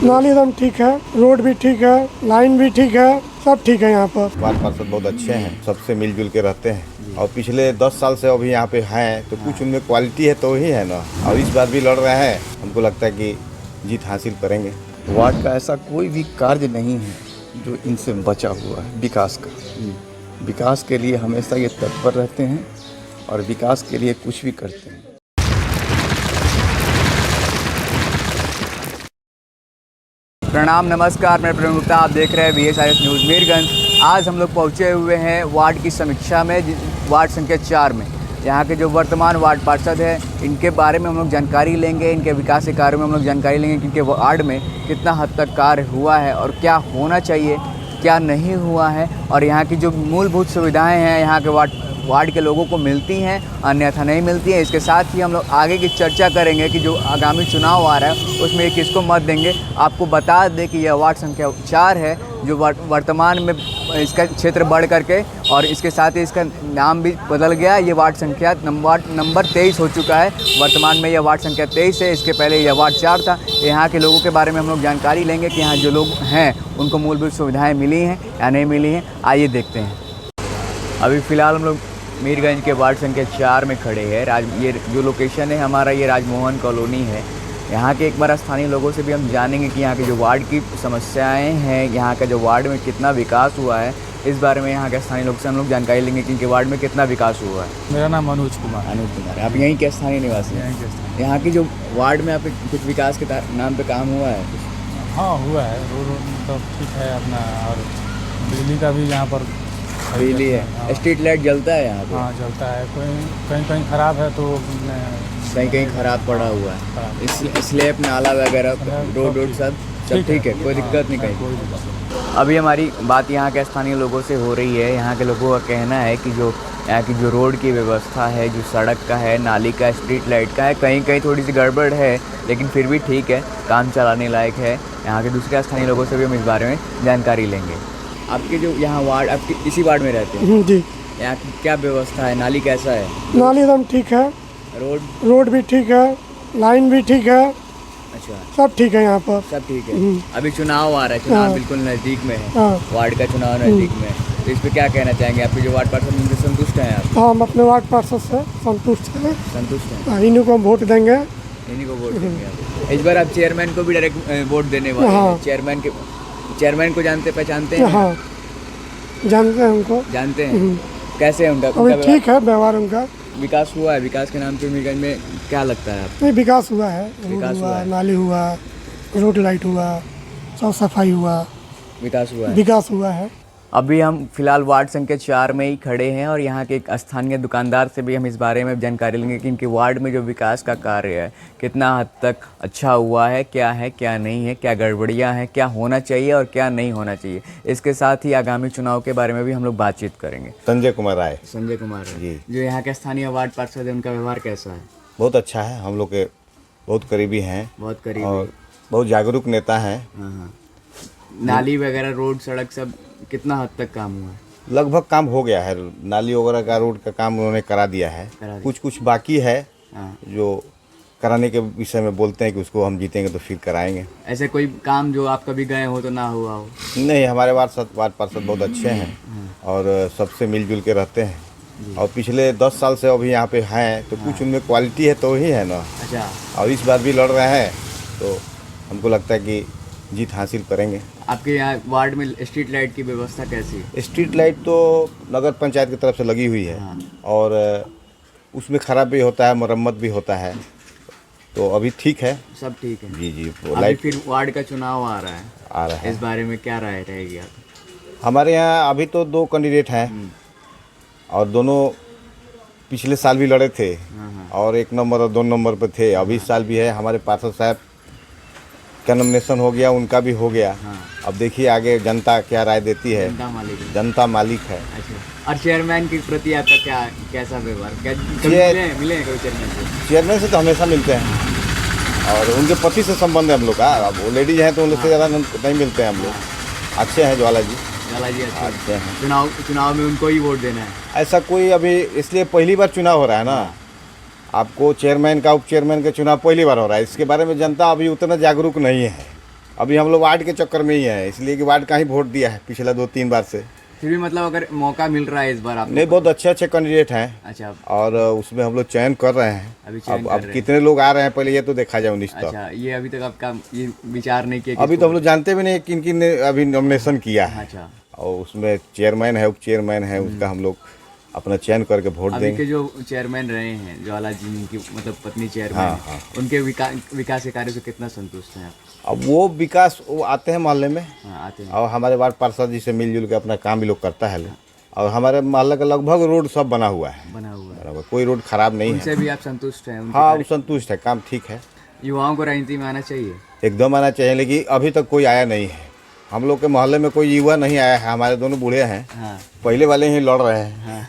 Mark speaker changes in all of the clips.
Speaker 1: नाली एकदम ठीक है, रोड भी ठीक है, लाइन भी ठीक है, सब ठीक है यहाँ पर।
Speaker 2: वार्ड पार्षद बहुत अच्छे हैं, सबसे मिलजुल के रहते हैं और पिछले 10 साल से अभी यहाँ पे हैं तो कुछ उनमें क्वालिटी है तो ही है ना। और इस बार भी लड़ रहे हैं, हमको लगता है कि जीत हासिल करेंगे।
Speaker 3: वार्ड का ऐसा कोई भी कार्य नहीं है जो इनसे बचा हुआ है विकास का। विकास के लिए हमेशा ये तत्पर रहते हैं और विकास के लिए कुछ भी करते हैं।
Speaker 4: प्रणाम, नमस्कार, मैं प्रवीण गुप्ता, आप देख रहे हैं VSIS न्यूज़ मीरगंज। आज हम लोग पहुंचे हुए हैं वार्ड की समीक्षा में, वार्ड संख्या 4 में। यहाँ के जो वर्तमान वार्ड पार्षद हैं इनके बारे में हम लोग जानकारी लेंगे, इनके विकास के कार्यों में हम लोग जानकारी लेंगे कि इनके वार्ड में कितना हद तक कार्य हुआ है और क्या होना चाहिए, क्या नहीं हुआ है, और यहाँ की जो मूलभूत सुविधाएँ हैं यहाँ के वार्ड के लोगों को मिलती हैं अन्यथा नहीं मिलती हैं। इसके साथ ही हम लोग आगे की चर्चा करेंगे कि जो आगामी चुनाव आ रहा है उसमें किसको मत देंगे। आपको बता दें कि यह वार्ड संख्या 4 है जो वर्तमान में इसका क्षेत्र बढ़ करके और इसके साथ ही इसका नाम भी बदल गया। ये वार्ड संख्या नंबर 23 हो चुका है। वर्तमान में यह वार्ड संख्या 23 है, इसके पहले यह वार्ड 4 था। यहाँ के लोगों के बारे में हम लोग जानकारी लेंगे कि यहाँ जो लोग हैं उनको मूलभूत सुविधाएँ मिली हैं या नहीं मिली हैं। आइए देखते हैं। अभी फ़िलहाल हम लोग मीरगंज के वार्ड संख्या 4 में खड़े हैं। ये जो लोकेशन है हमारा, ये राजमोहन कॉलोनी है। यहाँ के एक बार स्थानीय लोगों से भी हम जानेंगे कि यहाँ के जो वार्ड की समस्याएं हैं, यहाँ का जो वार्ड में कितना विकास हुआ है, इस बारे में यहाँ के स्थानीय लोग से हम लोग जानकारी लेंगे कि इनके वार्ड में कितना विकास हुआ है।
Speaker 5: मेरा नाम अनुज कुमार।
Speaker 4: अनुज कुमार, आप यहीं के स्थानीय निवासी हैं? यहाँ की जो वार्ड में आपके कुछ विकास के नाम पर काम हुआ है?
Speaker 5: हाँ, हुआ है। रोड तो ठीक है अपना, और बिजली का भी यहाँ पर
Speaker 4: बिजली है।
Speaker 5: हाँ।
Speaker 4: स्ट्रीट लाइट जलता है यहाँ पे?
Speaker 5: हाँ, जलता है। कहीं ख़राब है तो
Speaker 4: कहीं ख़राब पड़ा हुआ है। स्लैब नाला वगैरह रोड सब ठीक है, कोई दिक्कत नहीं कहीं। अभी हमारी बात यहाँ के स्थानीय लोगों से हो रही है। यहाँ के लोगों का कहना है कि जो यहाँ की जो रोड की व्यवस्था है, जो सड़क का है, नाली का, स्ट्रीट लाइट का है, कहीं कहीं थोड़ी सी गड़बड़ है, लेकिन फिर भी ठीक है, काम चलाने लायक है। यहाँ के दूसरे स्थानीय लोगों से भी हम इस बारे में जानकारी लेंगे। आपके जो यहाँ वार्ड, आपके इसी वार्ड में रहते हैं?
Speaker 1: जी।
Speaker 4: यहाँ की क्या व्यवस्था है? नाली कैसा है?
Speaker 1: नाली एकदम ठीक है, रोड भी ठीक है, लाइन भी ठीक है,
Speaker 4: अच्छा,
Speaker 1: सब ठीक है यहाँ पर।
Speaker 4: सब ठीक है। अभी चुनाव आ रहा है, चुनाव बिल्कुल नज़दीक में है, वार्ड का चुनाव नज़दीक में है, तो इस पर क्या कहना चाहेंगे? आपके जो वार्ड पार्षद उनसे संतुष्ट हैं आप?
Speaker 1: हाँ, हम अपने वार्ड पार्षद से संतुष्ट हैं।
Speaker 4: संतुष्ट हैं?
Speaker 1: इन्हीं को हम वोट देंगे।
Speaker 4: इन्हीं को वोट देंगे आप? इस बार आप चेयरमैन को भी डायरेक्ट वोट देने वाले हैं? चेयरमैन को पहचानते हैं?
Speaker 1: हाँ, जानते हैं उनको।
Speaker 4: जानते हैं? कैसे है उनका?
Speaker 1: ठीक है व्यवहार उनका।
Speaker 4: विकास हुआ है? विकास के नाम पे मीरगंज में क्या लगता है आपको?
Speaker 1: नहीं, विकास हुआ है।
Speaker 4: विकास हुआ है,
Speaker 1: नाली हुआ, रोड लाइट हुआ, साफ सफाई हुआ, विकास हुआ है।
Speaker 4: अभी हम फिलहाल वार्ड संख्या 4 में ही खड़े हैं और यहाँ के एक स्थानीय दुकानदार से भी हम इस बारे में जानकारी लेंगे कि इनके वार्ड में जो विकास का कार्य है कितना हद तक अच्छा हुआ है, क्या नहीं है, क्या गड़बड़ियाँ हैं, क्या होना चाहिए और क्या नहीं होना चाहिए। इसके साथ ही आगामी चुनाव के बारे में भी हम लोग बातचीत करेंगे।
Speaker 2: संजय कुमार राय।
Speaker 4: संजय कुमार
Speaker 2: जी।
Speaker 4: जो यहाँ के स्थानीय वार्ड पार्षद है, उनका व्यवहार कैसा है?
Speaker 2: बहुत अच्छा है, हम लोग के बहुत करीबी हैं,
Speaker 4: बहुत करीबी
Speaker 2: और बहुत जागरूक नेता हैं।
Speaker 4: हाँ। नाली वगैरह, रोड, सड़क सब कितना हद तक काम हुआ है?
Speaker 2: लगभग काम हो गया है। नाली वगैरह का, रोड का काम उन्होंने करा दिया है। कुछ बाकी है जो कराने के विषय में बोलते हैं कि उसको हम जीतेंगे तो फिर कराएंगे।
Speaker 4: ऐसे कोई काम जो आप कभी गए हो तो ना हुआ हो?
Speaker 2: नहीं, हमारे वार्ड पार्षद बहुत अच्छे हैं और सबसे मिलजुल के रहते हैं और पिछले 10 साल से अभी यहाँ पे हैं तो कुछ उनमें क्वालिटी है तो ही है ना।
Speaker 4: अच्छा।
Speaker 2: और इस बार भी लड़ रहे हैं तो हमको लगता है कि जीत हासिल करेंगे।
Speaker 4: आपके यहाँ वार्ड में स्ट्रीट लाइट की व्यवस्था कैसी है?
Speaker 2: स्ट्रीट लाइट तो नगर पंचायत की तरफ से लगी हुई है और उसमें खराब भी होता है, मरम्मत भी होता है, तो अभी ठीक है, सब ठीक है। जी।
Speaker 4: लाइट, फिर वार्ड का चुनाव आ रहा है, इस बारे में क्या राय रहेगी आप?
Speaker 2: हमारे यहाँ अभी तो 2 कैंडिडेट हैं और दोनों पिछले साल भी लड़े थे और 1 नंबर और 2 नंबर पर थे। अभी इस साल भी है। हमारे पार्षद साहब का नॉमिनेशन हो गया, उनका भी हो गया। अब देखिए आगे जनता क्या राय देती है। जनता मालिक है।
Speaker 4: अच्छा। और चेयरमैन के प्रति आपका कैसा व्यवहार? मिले कोई
Speaker 2: चेयरमैन से तो हमेशा मिलते हैं और उनके पति से संबंध है हम लोग का। अब वो लेडीज हैं तो उनसे ज़्यादा नहीं मिलते हैं हम लोग। अच्छे हैं ज्वाला जी अच्छे हैं।
Speaker 4: चुनाव में उनको ही वोट देना है?
Speaker 2: ऐसा कोई अभी, इसलिए पहली बार चुनाव हो रहा है ना। आपको चेयरमैन का, उप चेयरमैन का चुनाव पहली बार हो रहा है। इसके बारे में जनता अभी उतना जागरूक नहीं है। अभी हम लोग वार्ड के चक्कर में ही हैं, इसलिए कि वार्ड का ही वोट दिया है पिछला 2-3 बार से।
Speaker 4: फिर भी मतलब अगर मौका मिल रहा है इस बार आप
Speaker 2: नहीं, बहुत अच्छे अच्छे कैंडिडेट हैं।
Speaker 4: अच्छा,
Speaker 2: और उसमें हम लोग चयन कर रहे हैं।
Speaker 4: अभी चयन कर
Speaker 2: अब
Speaker 4: रहे हैं।
Speaker 2: कितने लोग आ रहे हैं पहले ये तो देखा जाए 19 तक।
Speaker 4: अच्छा, ये अभी तक आपका ये विचार नहीं किया?
Speaker 2: अभी तो हम लोग जानते भी नहीं किन किन ने अभी नॉमिनेशन किया है।
Speaker 4: अच्छा,
Speaker 2: और उसमें चेयरमैन है, उप चेयरमैन है, उसका हम लोग अपना चयन करके वोट
Speaker 4: अभी
Speaker 2: देंगे।
Speaker 4: के जो चेयरमैन रहे हैं, ज्वाला जी की मतलब पत्नी चेयरमैन
Speaker 2: हाँ,
Speaker 4: हैं,
Speaker 2: हाँ।
Speaker 4: उनके विकास के कार्य से कितना संतुष्ट हैं आप?
Speaker 2: अब वो विकास वो आते हैं मोहल्ले में
Speaker 4: हाँ, आते हैं।
Speaker 2: और हमारे वार्ड पार्षद जी से मिलजुल के अपना काम भी लोग करता है। और हमारे मोहल्ले का लगभग रोड सब बना हुआ है, बराबर, कोई रोड खराब नहीं है।
Speaker 4: उनसे भी आप संतुष्ट हैं? उनके
Speaker 2: हाँ,
Speaker 4: कार्य-
Speaker 2: वो संतुष्ट है, काम ठीक है।
Speaker 4: युवाओं को राजनीति में आना चाहिए?
Speaker 2: एकदम आना चाहिए, लेकिन अभी तक कोई आया नहीं है। हम लोग के मोहल्ले में कोई युवा नहीं आया है। हमारे दोनों बूढ़े हैं,
Speaker 4: हाँ,
Speaker 2: पहले वाले ही लड़ रहे हैं।
Speaker 4: हाँ,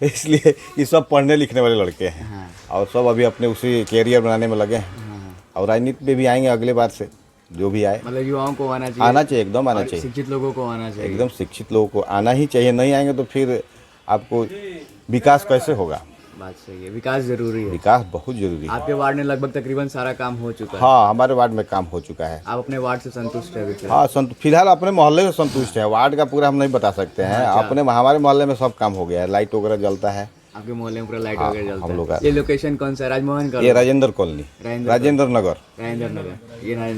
Speaker 2: इसलिए ये सब पढ़ने लिखने वाले लड़के हैं।
Speaker 4: हाँ,
Speaker 2: और सब अभी अपने उसी कैरियर बनाने में लगे हैं।
Speaker 4: हाँ।
Speaker 2: और राजनीति में भी आएंगे अगले बार से, जो भी आए।
Speaker 4: मतलब युवाओं को आना चाहिए?
Speaker 2: आना चाहिए, एकदम आना
Speaker 4: और
Speaker 2: चाहिए।
Speaker 4: शिक्षित लोगों को आना चाहिए?
Speaker 2: एकदम शिक्षित लोगों को आना ही चाहिए। नहीं आएंगे तो फिर आपको विकास कैसे होगा?
Speaker 4: बात सही है, विकास जरूरी है।
Speaker 2: विकास बहुत जरूरी है।
Speaker 4: आपके वार्ड में लगभग तकरीबन सारा काम हो चुका है?
Speaker 2: हाँ, हमारे वार्ड में काम हो चुका है।
Speaker 4: आप अपने वार्ड से संतुष्ट है अभी फिलहाल?
Speaker 2: हाँ, फिलहाल अपने मोहल्ले से संतुष्ट है। वार्ड का पूरा हम नहीं बता सकते हैं। अपने हमारे मोहल्ले में सब काम हो गया है, लाइट वगैरह जलता है।
Speaker 4: आपके मोहल्ले में पूरा लाइट
Speaker 2: हाँ,
Speaker 4: वगैरह जलता
Speaker 2: हम लोग
Speaker 4: है?
Speaker 2: का-
Speaker 4: ये लोकेशन कौन सा है? राजमोहन
Speaker 2: ये
Speaker 4: कॉलोनी?
Speaker 2: राजेंद्र कॉलोनी, राजेंद्र नगर,
Speaker 4: राजेंद्र नगर, ये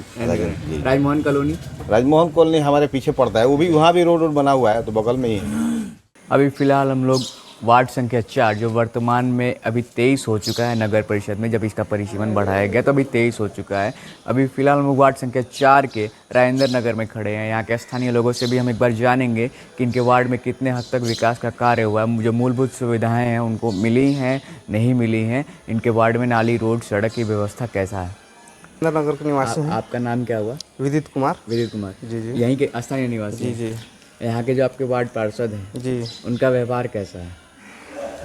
Speaker 2: जी।
Speaker 4: राजमोहन कॉलोनी।
Speaker 2: राजमोहन कॉलोनी हमारे पीछे पड़ता है। वो भी वहाँ भी रोड बना हुआ है, तो बगल में ही है।
Speaker 4: अभी फ़िलहाल हम लोग वार्ड संख्या 4 जो वर्तमान में अभी 23 हो चुका है नगर परिषद में, जब इसका परिसीमन बढ़ाया गया तो अभी 23 हो चुका है। अभी फ़िलहाल हम लोग वार्ड संख्या 4 के राजेंद्र नगर में खड़े हैं। यहाँ के स्थानीय लोगों से भी हम एक बार जानेंगे कि इनके वार्ड में कितने हद तक विकास का कार्य हुआ है, जो मूलभूत सुविधाएँ हैं उनको मिली हैं, नहीं मिली हैं। इनके वार्ड में नाली, रोड, सड़क की व्यवस्था कैसा है।
Speaker 6: नगर के निवासी हैं।
Speaker 4: आपका नाम क्या हुआ?
Speaker 6: विदित कुमार।
Speaker 4: विदित कुमार
Speaker 6: जी जी
Speaker 4: यहीं के स्थानीय निवासी
Speaker 6: जी
Speaker 4: हैं।
Speaker 6: जी
Speaker 4: यहाँ के जो आपके वार्ड पार्षद हैं
Speaker 6: जी
Speaker 4: उनका व्यवहार कैसा है?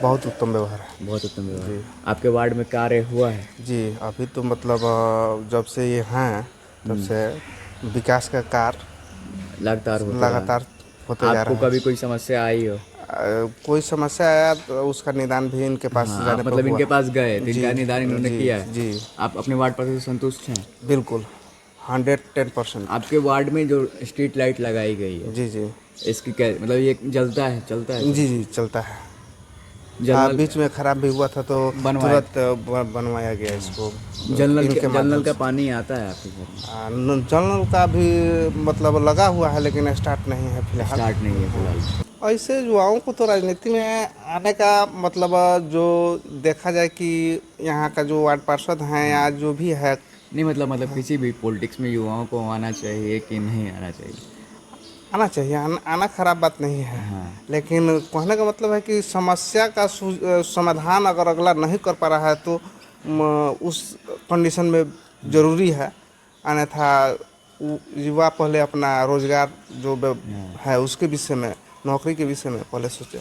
Speaker 6: बहुत उत्तम व्यवहार है
Speaker 4: बहुत उत्तम व्यवहार। आपके वार्ड में कार्य हुआ है?
Speaker 6: जी। अभी तो मतलब जब से ये हैं तब से विकास का कार्य
Speaker 4: लगातार होता
Speaker 6: लगातार होते जा
Speaker 4: रहा। आपको
Speaker 6: रहा है।
Speaker 4: कभी कोई समस्या आई हो?
Speaker 6: कोई समस्या आया तो उसका निदान भी इनके पास
Speaker 4: हाँ,
Speaker 6: जाने
Speaker 4: आप
Speaker 6: पर
Speaker 4: मतलब
Speaker 6: हुआ।
Speaker 4: इनके पास गए तो इनका
Speaker 6: जी,
Speaker 4: निदान इन्होंने
Speaker 6: जी,
Speaker 4: किया है?
Speaker 6: जी
Speaker 4: आप अपने वार्ड पार्षद से संतुष्ट हैं?
Speaker 6: बिल्कुल 110%।
Speaker 4: आपके वार्ड में जो स्ट्रीट लाइट लगाई गई है
Speaker 6: जी जी
Speaker 4: इसकी क्या मतलब ये जलता है, चलता है?
Speaker 6: जी जी चलता है।
Speaker 4: जनरल
Speaker 6: बीच में खराब भी हुआ था तो
Speaker 4: बनवाया।
Speaker 6: तुरंत बनवाया गया इसको।
Speaker 4: जनरल
Speaker 6: इनके
Speaker 4: जनरल
Speaker 6: माध्यम
Speaker 4: का
Speaker 6: से।
Speaker 4: पानी आता है आपके घर में?
Speaker 6: जल नल का भी मतलब लगा हुआ है लेकिन स्टार्ट नहीं है फिलहाल।
Speaker 4: स्टार्ट नहीं है फिलहाल।
Speaker 6: ऐसे युवाओं को तो राजनीति में आने का मतलब जो देखा जाए कि यहाँ का जो वार्ड पार्षद हैं या जो भी है,
Speaker 4: नहीं मतलब किसी भी पॉलिटिक्स में युवाओं को आना चाहिए कि नहीं आना चाहिए?
Speaker 6: आना चाहिए। आना खराब बात नहीं है।
Speaker 4: हाँ।
Speaker 6: लेकिन कहने का मतलब है कि समस्या का समाधान अगर अगला नहीं कर पा रहा है तो उस कंडीशन में ज़रूरी है। अन्यथा युवा पहले अपना रोजगार जो है उसके विषय में, नौकरी के विषय में पहले सोचे।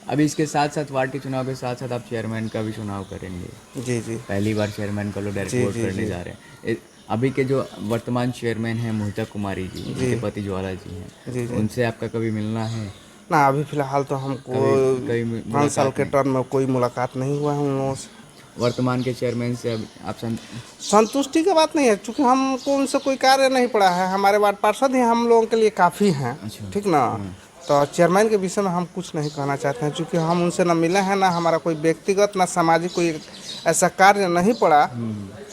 Speaker 4: अभी इसके साथ साथ वार्ड के चुनाव के साथ साथ आप चेयरमैन का भी चुनाव करेंगे?
Speaker 6: जी जी
Speaker 4: पहली बार चेयरमैन का लोग डायरेक्ट
Speaker 6: जी,
Speaker 4: वोट
Speaker 6: जी,
Speaker 4: करने
Speaker 6: जी।
Speaker 4: जा रहे हैं। अभी के जो वर्तमान चेयरमैन हैं मोहिता कुमारी जी, उनके पति ज्वाला जी हैं,
Speaker 6: जी, जी।
Speaker 4: उनसे आपका कभी मिलना है?
Speaker 6: ना, अभी फिलहाल तो हमको
Speaker 4: कभी
Speaker 6: 5 साल के
Speaker 4: मुलाकात
Speaker 6: टर्म में कोई मुलाकात नहीं हुआ है उन लोगों से।
Speaker 4: वर्तमान के चेयरमैन से अब आप
Speaker 6: संतुष्टि की बात नहीं है, क्योंकि हमको उनसे कोई कार्य नहीं पड़ा है। हमारे वार्ड पार्षद ही हम लोगों के लिए काफ़ी हैं।
Speaker 4: अच्छा।
Speaker 6: ठीक ना। तो चेयरमैन के विषय में हम कुछ नहीं कहना चाहते हैं, क्योंकि हम उनसे न मिले हैं, ना हमारा कोई व्यक्तिगत ना सामाजिक कोई ऐसा कार्य नहीं पड़ा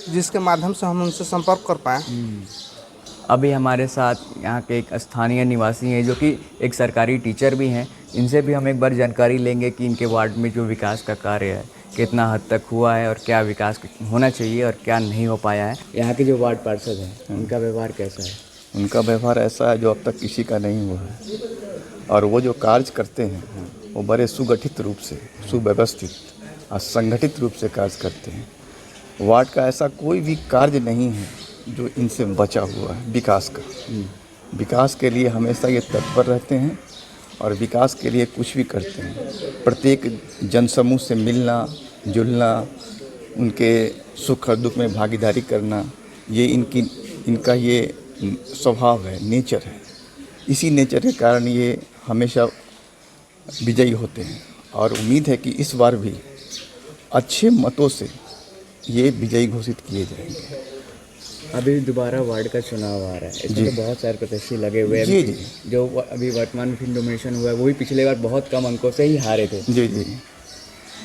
Speaker 6: जिसके माध्यम से हम उनसे संपर्क कर पाएँ।
Speaker 4: अभी हमारे साथ यहाँ के एक स्थानीय निवासी हैं जो कि एक सरकारी टीचर भी हैं। इनसे भी हम एक बार जानकारी लेंगे कि इनके वार्ड में जो विकास का कार्य है कितना हद तक हुआ है और क्या विकास होना चाहिए और क्या नहीं हो पाया है। यहाँ के जो वार्ड पार्षद हैं उनका व्यवहार कैसा है?
Speaker 3: उनका व्यवहार ऐसा है जो अब तक किसी का नहीं हुआ है, और वो जो कार्य करते हैं वो बड़े सुगठित रूप से, सुव्यवस्थित और संगठित रूप से कार्य करते हैं। वार्ड का ऐसा कोई भी कार्य नहीं है जो इनसे बचा हुआ है विकास का। विकास के लिए हमेशा ये तत्पर रहते हैं और विकास के लिए कुछ भी करते हैं। प्रत्येक जनसमूह से मिलना जुलना, उनके सुख और दुख में भागीदारी करना, ये इनका ये स्वभाव है, नेचर है। इसी नेचर के कारण ये हमेशा विजयी होते हैं और उम्मीद है कि इस बार भी अच्छे मतों से ये विजयी घोषित किए जाएंगे।
Speaker 4: अभी दोबारा वार्ड का चुनाव आ रहा है, इसमें तो बहुत सारे प्रत्याशी लगे हुए हैं। जो अभी वर्तमान में नॉमिनेशन हुआ है वो भी पिछले बार बहुत कम अंकों से ही हारे थे।
Speaker 3: जी जी,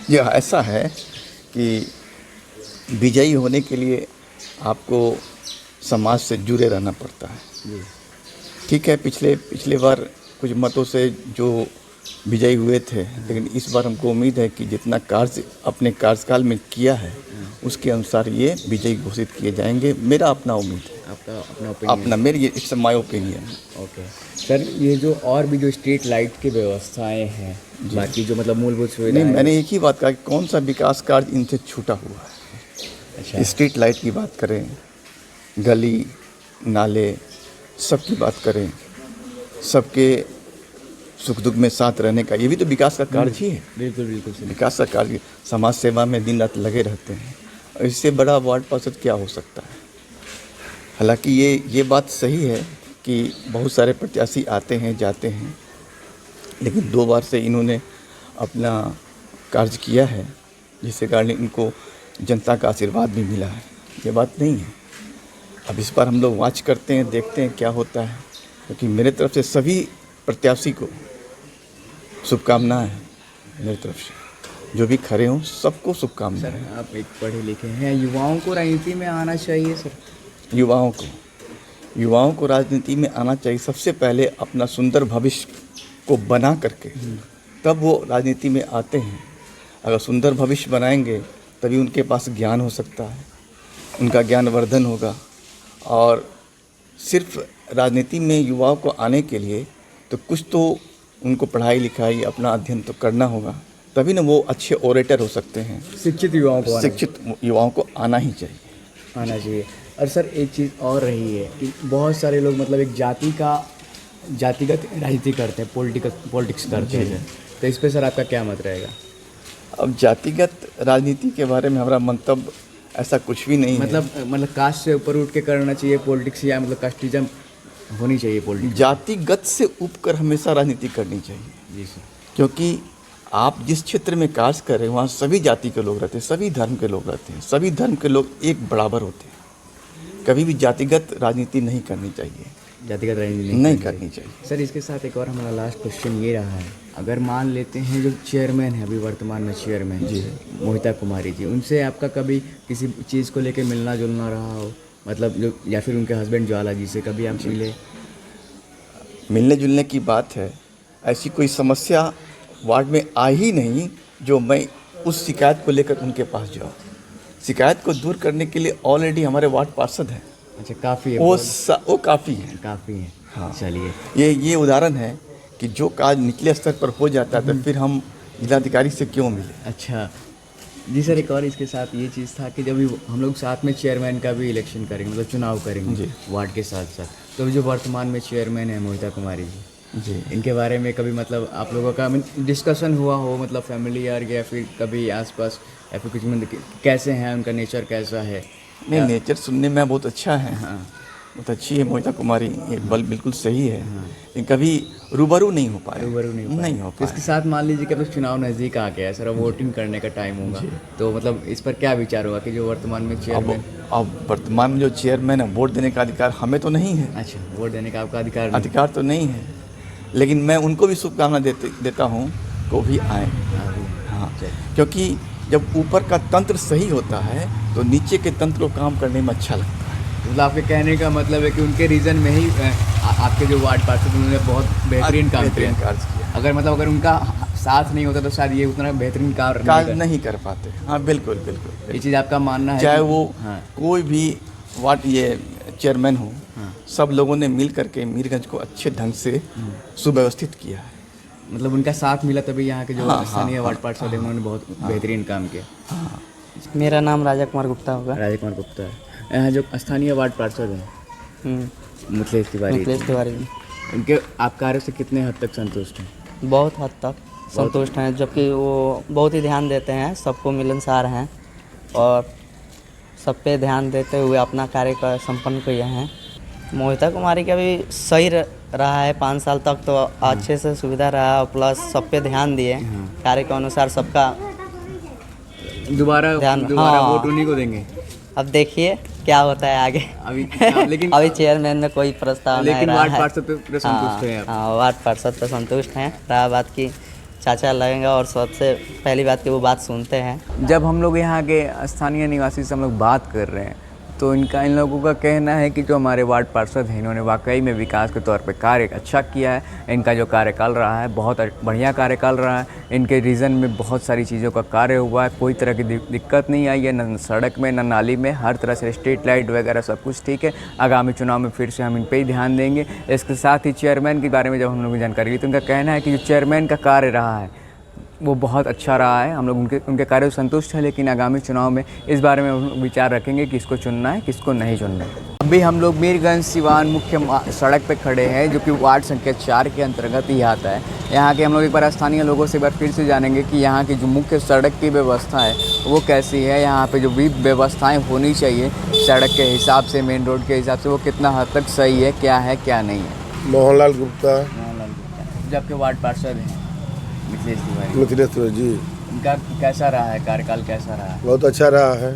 Speaker 3: ये ऐसा है कि विजयी होने के लिए आपको समाज से जुड़े रहना पड़ता है। ठीक है, पिछले बार कुछ मतों से जो विजयी हुए थे, लेकिन इस बार हमको उम्मीद है कि जितना कार्य अपने कार्यकाल में किया है उसके अनुसार ये विजयी घोषित किए जाएंगे। मेरा अपना उम्मीद है।
Speaker 4: आपका अपना ओपिनियन?
Speaker 3: अपना, मेरी ये it's my opinion.
Speaker 4: Okay sir, ये जो और भी जो स्ट्रीट लाइट की व्यवस्थाएं हैं, बाकी जो मतलब मूलभूत सुविधाएं,
Speaker 3: नहीं, मैंने एक ही बात कहा कि कौन सा विकास कार्य इनसे छूटा हुआ है।
Speaker 4: अच्छा,
Speaker 3: स्ट्रीट लाइट की बात करें, गली नाले सबकी बात करें, सबके सुख दुख में साथ रहने का, ये भी तो विकास का कार्य ही है।
Speaker 4: बिल्कुल बिल्कुल सर।
Speaker 3: विकास का कार्य, समाज सेवा में दिन रात लगे रहते हैं, और इससे बड़ा वार्ड पार्षद क्या हो सकता है। हालांकि ये बात सही है कि बहुत सारे प्रत्याशी आते हैं जाते हैं, लेकिन 2 बार से इन्होंने अपना कार्य किया है, जिसके कारण इनको जनता का आशीर्वाद भी मिला है। ये बात नहीं है। अब इस बार हम लोग वाच करते हैं, देखते हैं क्या होता है, क्योंकि मेरे तरफ से सभी प्रत्याशी को शुभकामनाएं हैं। मेरी तरफ से जो भी खड़े हों सबको शुभकामनाएं।
Speaker 4: सर आप एक पढ़े लिखे हैं, युवाओं को राजनीति में आना चाहिए सर?
Speaker 3: युवाओं को राजनीति में आना चाहिए। सबसे पहले अपना सुंदर भविष्य को बना करके तब वो राजनीति में आते हैं। अगर सुंदर भविष्य बनाएंगे तभी उनके पास ज्ञान हो सकता है, उनका ज्ञानवर्धन होगा। और सिर्फ राजनीति में युवाओं को आने के लिए तो कुछ तो उनको पढ़ाई लिखाई अपना अध्ययन तो करना होगा, तभी ना वो अच्छे ओरेटर हो सकते हैं।
Speaker 4: शिक्षित युवाओं को
Speaker 3: आना ही चाहिए।
Speaker 4: आना चाहिए। और सर एक चीज़ और रही है कि बहुत सारे लोग मतलब एक जातिगत राजनीति करते हैं, पॉलिटिक्स करते हैं, तो इस पे सर आपका क्या मत रहेगा?
Speaker 3: अब जातिगत राजनीति के बारे में हमारा मंतव्य ऐसा कुछ भी नहीं है।
Speaker 4: मतलब कास्ट से ऊपर उठ के करना चाहिए पॉलिटिक्स, या मतलब कास्टिज्म होनी चाहिए पॉलिटिक्स?
Speaker 3: जातिगत से ऊपर हमेशा राजनीति करनी चाहिए।
Speaker 4: जी सर।
Speaker 3: क्योंकि आप जिस क्षेत्र में कार्य कर रहे हैं वहाँ सभी जाति के लोग रहते हैं, सभी धर्म के लोग रहते हैं, सभी धर्म के लोग एक बराबर होते हैं। कभी भी जातिगत राजनीति नहीं करनी चाहिए।
Speaker 4: जातिगत राजनीति
Speaker 3: नहीं करनी चाहिए।
Speaker 4: सर इसके साथ एक और हमारा लास्ट क्वेश्चन ये रहा है, अगर मान लेते हैं जो चेयरमैन है अभी वर्तमान में चेयरमैन जी मोहिता कुमारी जी, उनसे आपका कभी किसी चीज़ को लेकर मिलना जुलना रहा हो, मतलब जो, या फिर उनके हस्बैंड ज्वाला जी से कभी आप मिले?
Speaker 3: मिलने जुलने की बात है, ऐसी कोई समस्या वार्ड में आई ही नहीं जो मैं उस शिकायत को लेकर उनके पास जाऊँ। शिकायत को दूर करने के लिए ऑलरेडी हमारे वार्ड पार्षद हैं।
Speaker 4: अच्छा, काफ़ी है
Speaker 3: वो काफ़ी है।
Speaker 4: काफ़ी है।
Speaker 3: हाँ,
Speaker 4: चलिए,
Speaker 3: ये उदाहरन है कि जो कार्य निचले स्तर पर हो जाता है तो फिर हम जिलाधिकारी से क्यों मिले।
Speaker 4: अच्छा जी सर, एक और इसके साथ ये चीज़ था कि जब भी हम लोग साथ में चेयरमैन का भी इलेक्शन करेंगे, मतलब चुनाव करेंगे वार्ड के साथ साथ, तो जो वर्तमान में चेयरमैन है मोहिता कुमारी जी, इनके बारे में कभी मतलब आप लोगों का डिस्कशन हुआ हो, मतलब फैमिली यार, या फिर कभी आसपास, या फिर कुछ में कैसे हैं, उनका नेचर कैसा है?
Speaker 3: नहीं, नेचर सुनने में बहुत अच्छा है। हाँ, बहुत अच्छी है मोहिता कुमारी, ये बल बिल्कुल सही है। लेकिन कभी रूबरू नहीं हो पाए। नहीं हो पाए।
Speaker 4: इसके साथ मान लीजिए कि अब चुनाव नज़दीक आ गया है सर, अब वोटिंग करने का टाइम होगा, तो मतलब इस पर क्या विचार होगा कि जो वर्तमान में चेयरमैन,
Speaker 3: अब वर्तमान में जो चेयरमैन है, वोट देने का अधिकार हमें तो नहीं है।
Speaker 4: अच्छा, वोट देने का आपका
Speaker 3: अधिकार तो नहीं है, लेकिन मैं उनको भी शुभकामना देता हूँ कि वो भी आए। हाँ, क्योंकि जब ऊपर का तंत्र सही होता है तो नीचे के तंत्र को काम करने में अच्छा लगता है।
Speaker 4: मतलब आपके कहने का मतलब है कि उनके रीजन में ही आपके जो वार्ड पार्षद उन्होंने बहुत बेहतरीन काम किया। अगर उनका साथ नहीं होता तो शायद ये उतना बेहतरीन कार्य
Speaker 3: नहीं कर पाते। हाँ, बिल्कुल।
Speaker 4: ये चीज़ आपका मानना है?
Speaker 3: चाहे वो कोई भी वार्ड ये चेयरमैन हो, सब लोगों ने मिल करके मीरगंज को अच्छे ढंग से सुव्यवस्थित किया है।
Speaker 4: मतलब उनका साथ मिला तभी यहाँ के जो स्थानीय वार्ड पार्षद है उन्होंने बहुत बेहतरीन काम किया।
Speaker 7: मेरा नाम राजा कुमार गुप्ता होगा।
Speaker 4: राजा कुमार गुप्ता है। यहाँ जो स्थानीय वार्ड पार्षद हैं मिथिलेश तिवारी, उनके आप कार्य से कितने हद तक संतुष्ट हैं?
Speaker 7: बहुत हद तक संतुष्ट हैं, जबकि वो बहुत ही ध्यान देते हैं, सबको मिलनसार हैं और सब पे ध्यान देते हुए अपना कार्य का संपन्न किया है। मोहिता कुमारी का भी सही रहा है, 5 साल तक तो अच्छे से सुविधा रहा, प्लस सब पे ध्यान दिए, कार्य के अनुसार सबका
Speaker 4: दोबारा वोट उन्हीं को देंगे।
Speaker 7: अब देखिए क्या होता है आगे।
Speaker 4: लेकिन
Speaker 7: अभी चेयरमैन में कोई प्रस्ताव नहीं
Speaker 4: लेकिन
Speaker 7: रहा
Speaker 4: वार्ड
Speaker 7: है।
Speaker 4: पार्षद पे संतुष्ट है आप?
Speaker 7: हाँ, वार्ड पार्षद पे संतुष्ट हैं। रहा बात की चाचा लगेंगे और सबसे पहली बात की वो बात सुनते हैं।
Speaker 4: जब हम लोग यहाँ के स्थानीय निवासी से हम लोग बात कर रहे हैं तो इन लोगों का कहना है कि जो हमारे वार्ड पार्षद हैं इन्होंने वाकई में विकास के तौर पे कार्य अच्छा किया है। इनका जो कार्यकाल रहा है बहुत बढ़िया कार्यकाल रहा है। इनके रीजन में बहुत सारी चीज़ों का कार्य हुआ है, कोई तरह की दिक्कत नहीं आई है, न सड़क में न नाली में, हर तरह से स्ट्रीट लाइट वगैरह सब कुछ ठीक है। आगामी चुनाव में फिर से हम इन पर ही ध्यान देंगे। इसके साथ ही चेयरमैन के बारे में जब हम लोग जानकारी ली तो उनका कहना है कि जो चेयरमैन का कार्य रहा है वो बहुत अच्छा रहा है। हम लोग उनके कार्यों से संतुष्ट हैं, लेकिन आगामी चुनाव में इस बारे में हम विचार रखेंगे किसको चुनना है किसको नहीं चुनना है। अभी हम लोग मीरगंज सिवान मुख्य सड़क पे खड़े हैं जो कि वार्ड संख्या 4 के अंतर्गत ही आता है। यहाँ के हम लोग एक बार स्थानीय लोगों से एक बार फिर से जानेंगे कि यहाँ की जो मुख्य सड़क की व्यवस्था है वो कैसी है। यहाँ पे जो भी व्यवस्थाएँ होनी चाहिए सड़क के हिसाब से, मेन रोड के हिसाब से, वो कितना हद तक सही है, क्या है क्या नहीं है।
Speaker 8: मोहनलाल गुप्ता
Speaker 4: जबकि वार्ड पार्षद हैं मिथिलेश
Speaker 8: तिवारी जी,
Speaker 4: उनका कैसा रहा है कार्यकाल, कैसा रहा है?
Speaker 8: बहुत अच्छा रहा है।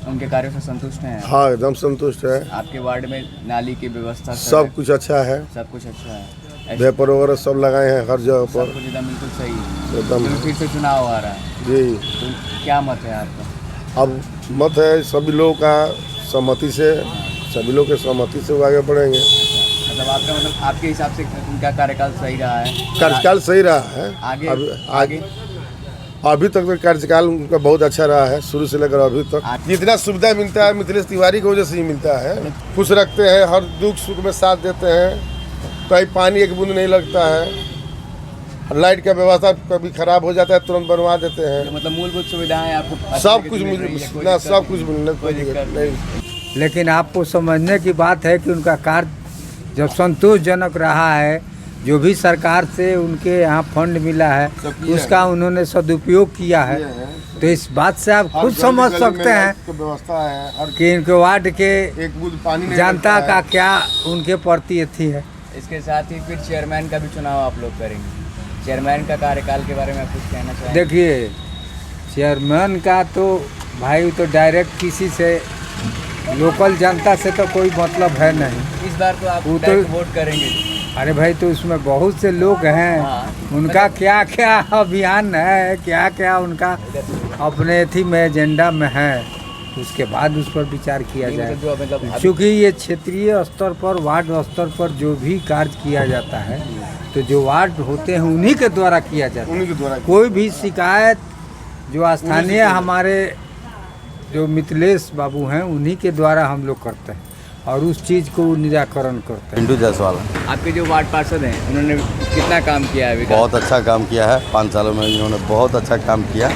Speaker 4: उनके कार्यों से संतुष्ट हैं?
Speaker 8: हाँ, एकदम संतुष्ट है।
Speaker 4: आपके वार्ड में नाली की व्यवस्था
Speaker 8: सब कुछ अच्छा है,
Speaker 4: सब कुछ अच्छा है।
Speaker 8: वेपर वगैरह सब लगाए हैं हर जगह पर,
Speaker 4: सब कुछ एकदम बिल्कुल सही है।
Speaker 8: एकदम।
Speaker 4: तो फिर से चुनाव आ रहा है
Speaker 8: जी,
Speaker 4: तो क्या मत है आपका?
Speaker 8: अब मत है सभी लोगों का सहमति से, सभी लोग के सहमति से वो आगे बढ़ेंगे।
Speaker 4: मतलब आपका मतलब आपके हिसाब से उनका कार्यकाल सही रहा है?
Speaker 8: कार्यकाल सही रहा है।
Speaker 4: आगे
Speaker 8: अभी तक तो कार्यकाल उनका बहुत अच्छा रहा है, शुरू से लेकर अभी तक। जितना सुविधा मिलता है मिथिलेश तिवारी की वजह से ही मिलता है। खुश रखते हैं, हर दुख सुख में साथ देते हैं। कहीं पानी एक बूंद नहीं लगता है। लाइट का व्यवस्था कभी खराब हो जाता है तुरंत बनवा देते हैं।
Speaker 4: मतलब मूलभूत सुविधाएं आपको
Speaker 8: सब कुछ मिलना, सब कुछ मिलना, कोई दिक्कत नहीं।
Speaker 9: लेकिन आपको समझने की बात है कि उनका कार्य जब संतोषजनक रहा है, जो भी सरकार से उनके यहाँ फंड मिला है उसका उन्होंने सदुपयोग किया है, तो इस बात से आप खुद समझ सकते हैं
Speaker 8: व्यवस्था है
Speaker 9: कि इनके वार्ड के
Speaker 8: एक बूंद पानी
Speaker 9: जनता का क्या उनके प्रति अथी है।
Speaker 4: इसके साथ ही फिर चेयरमैन का भी चुनाव आप लोग करेंगे। चेयरमैन का कार्यकाल के बारे में आप कुछ कहना चाहेंगे?
Speaker 9: देखिए, चेयरमैन का तो भाई तो डायरेक्ट किसी से, लोकल जनता से तो कोई मतलब है नहीं।
Speaker 4: इस बार तो आप
Speaker 9: वो तो
Speaker 4: वोट करेंगे?
Speaker 9: अरे भाई, तो उसमें बहुत से लोग हैं।
Speaker 4: हाँ,
Speaker 9: उनका क्या क्या अभियान है, क्या क्या उनका अपने थी में एजेंडा में है, उसके बाद उस पर विचार किया जाए। क्योंकि ये क्षेत्रीय स्तर पर, वार्ड स्तर पर जो भी कार्य किया जाता है तो जो वार्ड होते हैं उन्हीं के द्वारा किया जाता है। कोई भी शिकायत जो स्थानीय हमारे जो मिथिलेश बाबू हैं उन्हीं के द्वारा हम लोग करते हैं और उस चीज़ को निराकरण करते हैं।
Speaker 2: पिंटू जायसवाल
Speaker 4: आपके जो वार्ड पार्षद हैं उन्होंने कितना काम किया है?
Speaker 2: बहुत अच्छा काम किया है। 5 सालों में इन्होंने बहुत अच्छा काम किया,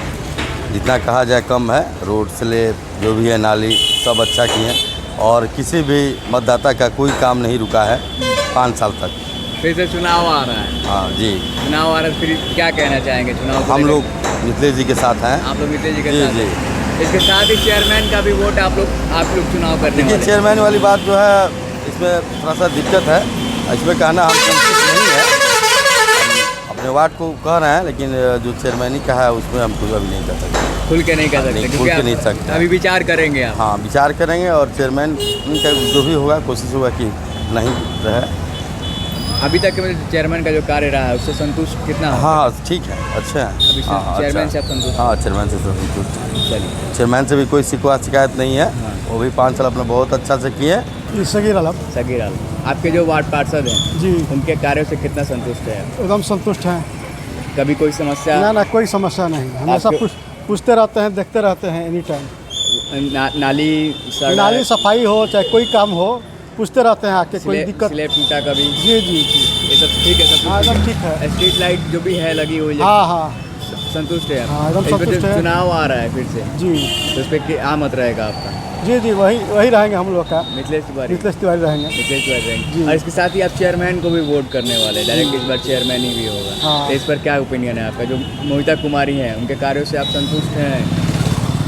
Speaker 2: जितना कहा जाए कम है। रोड स्लेब जो भी है, नाली, सब अच्छा किए हैं और किसी भी मतदाता का कोई काम नहीं रुका है 5 साल तक।
Speaker 4: फिर से चुनाव आ रहा है?
Speaker 2: हाँ जी,
Speaker 4: चुनाव आ रहा है, फिर क्या कहना चाहेंगे चुनाव को?
Speaker 2: हम लोग मिथिलेश जी के साथ हैं।
Speaker 4: आप लोग मिथिलेश जी के
Speaker 2: जी
Speaker 4: साथ
Speaker 2: जी।
Speaker 4: हैं। इसके साथ ही चेयरमैन का भी वोट आप लोग चुनाव करने वाले हैं।
Speaker 2: चेयरमैन वाली बात जो है इसमें थोड़ा सा दिक्कत है। इसमें कहना हम संतुष्ट नहीं है, अपने वार्ड को कह रहे हैं, लेकिन जो चेयरमैनी का है उसमें हम कुछ अभी नहीं कर सकते,
Speaker 4: खुल के नहीं कर सकते।
Speaker 2: खुल के नहीं सकते।
Speaker 4: अभी विचार करेंगे आप?
Speaker 2: हाँ, विचार करेंगे और चेयरमैन का जो भी होगा कोशिश होगा कि नहीं रहे।
Speaker 4: अभी तक के चेयरमैन का जो कार्य रहा है उससे संतुष्ट कितना?
Speaker 2: हाँ, ठीक है, अच्छा है।
Speaker 4: अभी चेयरमैन से आप संतुष्ट?
Speaker 2: हाँ, चेयरमैन से संतुष्ट।
Speaker 4: चलिए,
Speaker 2: चेयरमैन से भी कोई शिकायत नहीं है। वो भी 5 साल अपना बहुत अच्छा से किए।
Speaker 1: सगीर आलम।
Speaker 4: सगीर आलम। आपके जो वार्ड पार्षद हैं
Speaker 1: जी,
Speaker 4: उनके कार्यों से कितना संतुष्ट है?
Speaker 1: एकदम संतुष्ट हैं।
Speaker 4: कभी कोई समस्या?
Speaker 1: ना, कोई समस्या नहीं। हमेशा पूछते रहते हैं, देखते रहते हैं एनी टाइम। नाली सफाई हो चाहे कोई काम हो, पूछते रहते हैं आके। कोई दिक्कत?
Speaker 4: स्लैब टूटा कभी?
Speaker 1: जी जी जी,
Speaker 4: ये सब ठीक है? सब
Speaker 1: हाँ, एकदम ठीक है।
Speaker 4: स्ट्रीट लाइट जो भी है लगी हुई है?
Speaker 1: हाँ हाँ,
Speaker 4: संतुष्ट है?
Speaker 1: हाँ, एकदम संतुष्ट है।
Speaker 4: चुनाव आ रहा है फिर से
Speaker 1: जी,
Speaker 4: तो उस पर क्या मत रहेगा आपका?
Speaker 1: जी जी, वही रहेंगे हम लोग का।
Speaker 4: मिथिलेश तिवारी
Speaker 1: रहेंगे।
Speaker 4: मिथिलेश तिवारी रहेंगे। और इसके साथ ही आप चेयरमैन को भी वोट करने वाले, डायरेक्ट इस बार चेयरमैन ही भी होगा।
Speaker 1: हाँ।
Speaker 4: तो इस पर क्या ओपिनियन है आपका? जो मोहिता कुमारी हैं उनके कार्यों से आप संतुष्ट हैं?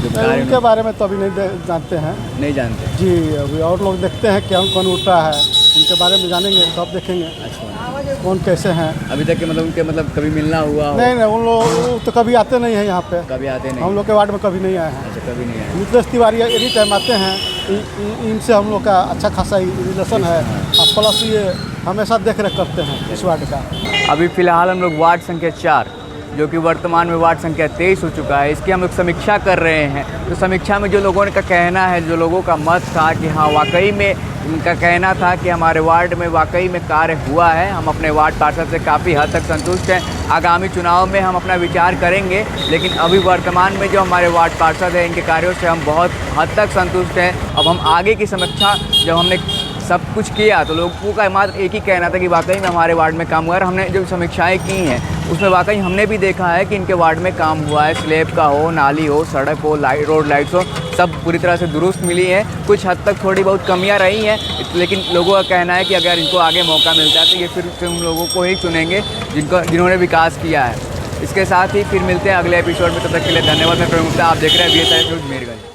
Speaker 4: जो कार्य
Speaker 1: उनके बारे में तो अभी नहीं जानते हैं।
Speaker 4: नहीं जानते?
Speaker 1: जी, अभी और लोग देखते हैं कौन कौन उठ रहा है, उनके उनके बारे में जानेंगे तब देखेंगे कौन कैसे हैं।
Speaker 4: अभी तक के मतलब उनके मतलब कभी मिलना हुआ हो?
Speaker 1: नहीं उन लोग तो कभी आते नहीं हैं यहाँ पे,
Speaker 4: कभी आते नहीं?
Speaker 1: हम लोग के वार्ड में कभी नहीं आए हैं।
Speaker 4: अच्छा, कभी नहीं आए।
Speaker 1: मिथिलेश तिवारी एनी टाइम आते हैं, इनसे हम लोग का अच्छा खासा रिलेशन है, और प्लस ये हमेशा देख रेख करते हैं इस वार्ड का।
Speaker 4: अभी फ़िलहाल हम लोग वार्ड संख्या 4 जो कि वर्तमान में वार्ड संख्या 23 हो चुका है, इसकी हम लोग समीक्षा कर रहे हैं। तो समीक्षा में जो लोगों का कहना है, जो लोगों का मत था कि हाँ वाकई में उनका कहना था कि हमारे वार्ड में वाकई में कार्य हुआ है, हम अपने वार्ड पार्षद से काफ़ी हद तक संतुष्ट हैं। आगामी चुनाव में हम अपना विचार करेंगे, लेकिन अभी वर्तमान में जो हमारे वार्ड पार्षद हैं इनके कार्यों से हम बहुत हद तक संतुष्ट हैं। अब हम आगे की समीक्षा जब हमने सब कुछ किया तो लोगों का मात्र एक ही कहना था कि वाकई में हमारे वार्ड में काम हुआ है। और हमने जो समीक्षाएं की हैं उसमें वाकई हमने भी देखा है कि इनके वार्ड में काम हुआ है, स्लैब का हो, नाली हो, सड़क हो, रोड लाइट्स हो, सब पूरी तरह से दुरुस्त मिली है। कुछ हद तक थोड़ी बहुत कमियां रही हैं, लेकिन लोगों का कहना है कि अगर इनको आगे मौका मिलता है तो ये फिर से उन लोगों को ही चुनेंगे जिन्होंने विकास किया है। इसके साथ ही फिर मिलते हैं अगले एपिसोड में, तब तक के लिए धन्यवाद। मैं प्रवीण गुप्ता, आप देख रहे हैं VSIS न्यूज़ मीरगंज।